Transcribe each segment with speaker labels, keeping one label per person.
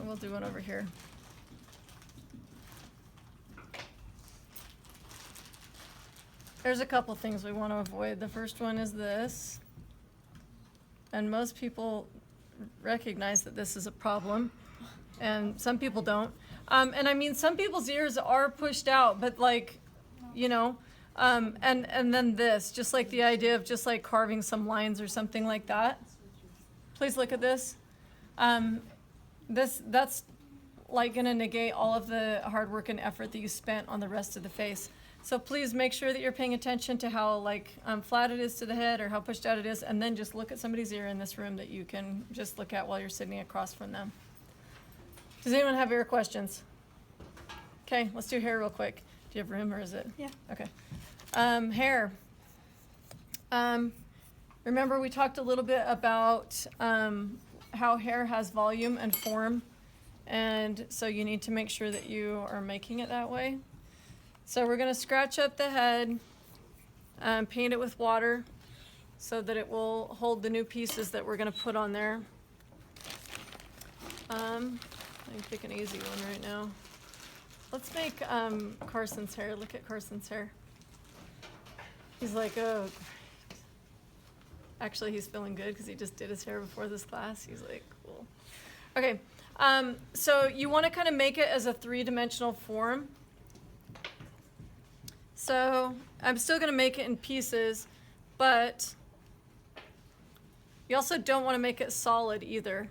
Speaker 1: and we'll do one over here. There's a couple things we want to avoid. The first one is this. And most people recognize that this is a problem. And some people don't. And I mean, some people's ears are pushed out, but like, you know, and then this, just like the idea of just like carving some lines or something like that. Please look at this. That's like going to negate all of the hard work and effort that you spent on the rest of the face. So please make sure that you're paying attention to how like flat it is to the head or how pushed out it is, and then just look at somebody's ear in this room that you can just look at while you're sitting across from them. Does anyone have ear questions? Okay, let's do hair real quick. Do you have room or is it?
Speaker 2: Yeah.
Speaker 1: Okay. Hair. Remember we talked a little bit about how hair has volume and form, and so you need to make sure that you are making it that way. So we're going to scratch up the head, paint it with water so that it will hold the new pieces that we're going to put on there. Let me pick an easy one right now. Let's make Carson's hair. Look at Carson's hair. He's like, oh, great. Actually, he's feeling good because he just did his hair before this class. He's like, cool. Okay, so you want to kind of make it as a three-dimensional form. So I'm still going to make it in pieces, but you also don't want to make it solid either,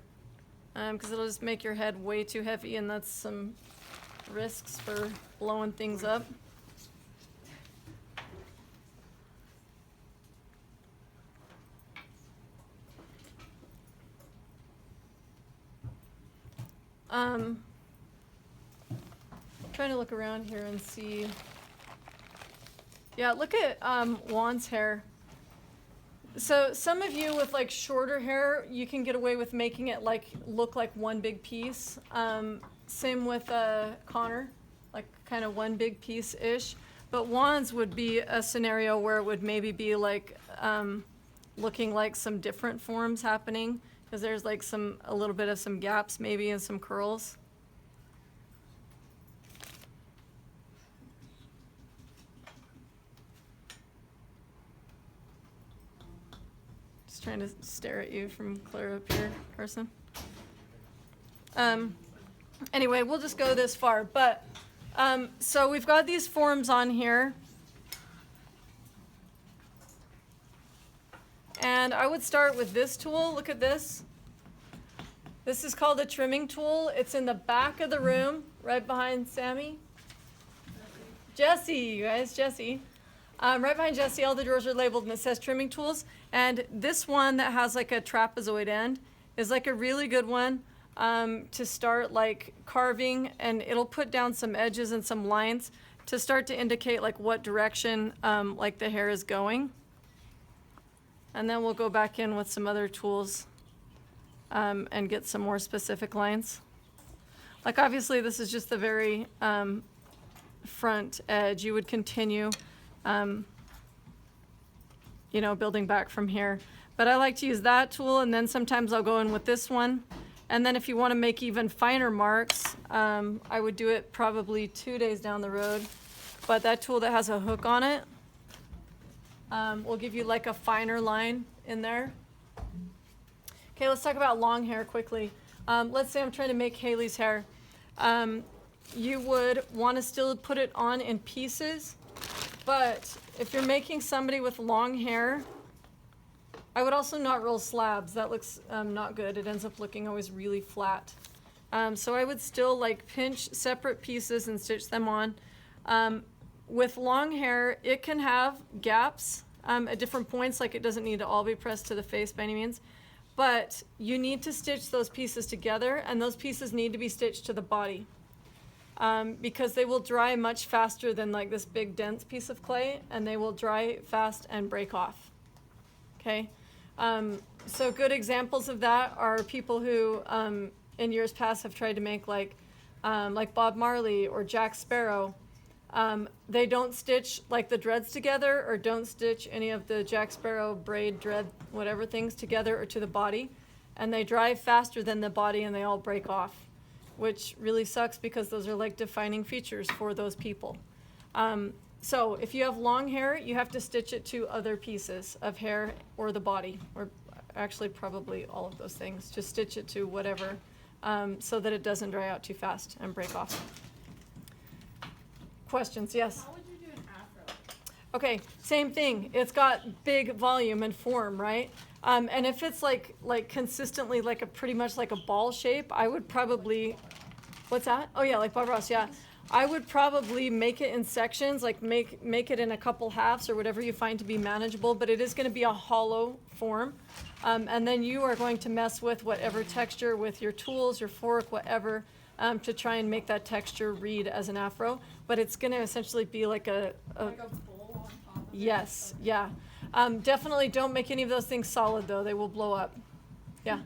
Speaker 1: because it'll just make your head way too heavy, and that's some risks for blowing things up. Trying to look around here and see. Yeah, look at Juan's hair. So some of you with like shorter hair, you can get away with making it like look like one big piece. Same with Connor, like kind of one big piece-ish. But Juan's would be a scenario where it would maybe be like looking like some different forms happening, because there's like a little bit of some gaps maybe and some curls. Trying to stare at you from clear up here, Carson. Anyway, we'll just go this far. But so we've got these forms on here. And I would start with this tool. Look at this. This is called a trimming tool. It's in the back of the room, right behind Sammy. Jesse, you guys, Jesse. Right behind Jesse, all the drawers are labeled and it says trimming tools. And this one that has like a trapezoid end is like a really good one to start like carving, and it'll put down some edges and some lines to start to indicate like what direction like the hair is going. And then we'll go back in with some other tools and get some more specific lines. Like obviously this is just the very front edge. You would continue you know, building back from here. But I like to use that tool, and then sometimes I'll go in with this one. And then if you want to make even finer marks, I would do it probably 2 days down the road. But that tool that has a hook on it will give you like a finer line in there. Okay, let's talk about long hair quickly. Let's say I'm trying to make Haley's hair. You would want to still put it on in pieces. But if you're making somebody with long hair, I would also not roll slabs. That looks not good. It ends up looking always really flat. So I would still like pinch separate pieces and stitch them on. With long hair, it can have gaps at different points. Like it doesn't need to all be pressed to the face by any means. But you need to stitch those pieces together, and those pieces need to be stitched to the body. Because they will dry much faster than like this big dense piece of clay, and they will dry fast and break off. Okay, so good examples of that are people who in years past have tried to make like Bob Marley or Jack Sparrow. They don't stitch like the dreads together, or don't stitch any of the Jack Sparrow braid, dread, whatever things together or to the body, and they dry faster than the body, and they all break off. which really sucks because those are like defining features for those people. So if you have long hair, you have to stitch it to other pieces of hair or the body, or actually probably all of those things. Just stitch it to whatever, so that it doesn't dry out too fast and break off. Questions? Yes?
Speaker 2: How would you do an afro?
Speaker 1: Okay, same thing. It's got big volume and form, right? And if it's like consistently like a pretty much like a ball shape, I would probably, what's that? Oh yeah, like Bob Ross, yeah. I would probably make it in sections, like make it in a couple halves or whatever you find to be manageable, but it is going to be a hollow form. And then you are going to mess with whatever texture with your tools, your fork, whatever, to try and make that texture read as an afro. But it's going to essentially be like
Speaker 2: Like a bowl on top of it?
Speaker 1: yes, yeah. Definitely don't make any of those things solid though, they will blow up. Yeah.